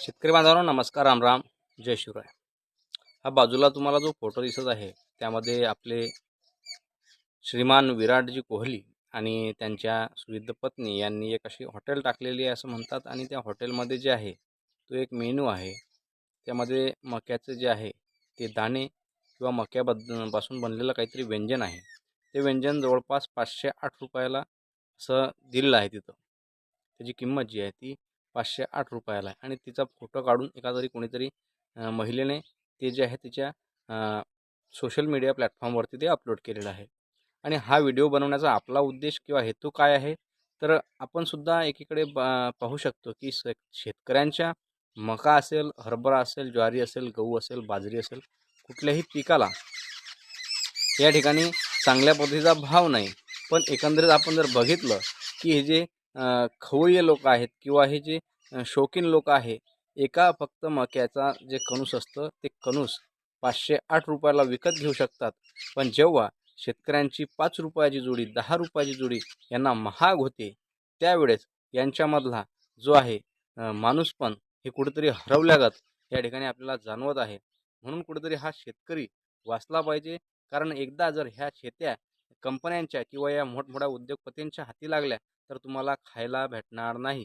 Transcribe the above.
शेतकरी बांधवांनो नमस्कार, राम राम, जय शिवराय. हा बाजूला तुम्हाला जो फोटो दिसत आहे त्यामध्ये आपले श्रीमान विराटजी कोहली आणि त्यांच्या सुविध पत्नी यांनी एक अशी हॉटेल टाकलेली आहे असं म्हणतात. आणि त्या हॉटेलमध्ये जे आहे तो एक मेनू आहे. त्यामध्ये मक्याचे जे आहे ते दाणे किंवा मक्यापासून बनलेलं काहीतरी व्यंजन आहे. ते व्यंजन जवळपास 508 रुपयाला असं दिलेलं आहे. तिथं त्याची किंमत जी आहे ती 508 रुपयाला आहे. आणि तिचा फोटो काढून एखादी कोणीतरी महिलेने ते जे आहे तिच्या सोशल मीडिया प्लॅटफॉर्मवरती ते अपलोड केलेलं आहे. आणि हा व्हिडिओ बनवण्याचा आपला उद्देश किंवा हेतू काय आहे, तर आपण सुद्धा एकीकडे पाहू शकतो की शेतकऱ्यांच्या मका असेल, हरभरा असेल, ज्वारी असेल, गहू असेल, बाजरी असेल, कुठल्याही पिकाला या ठिकाणी चांगल्या पद्धतीचा भाव नाही. पण एकंदरीत आपण जर बघितलं की हे जे खवय्ये लोक आहेत किंवा हे जे शौकीन लोक आहे, एका फक्त मक्याचा जे कणूस असतं ते कणूस 508 रुपयाला विकत घेऊ शकतात. पण जेव्हा शेतकऱ्यांची 5 रुपयाची जोडी, 10 रुपयाची जोडी यांना महाग होते, त्यावेळेस यांच्यामधला जो आहे माणूसपण हे कुठेतरी हरवल्यागत या ठिकाणी आपल्याला जाणवत आहे. म्हणून कुठेतरी हा शेतकरी वाचला पाहिजे. कारण एकदा जर ह्या शेत्या कंपन्यांच्या किंवा या मोठमोठ्या उद्योगपतींच्या हाती लागल्या तर तुम्हाला खायला भेटणार नाही.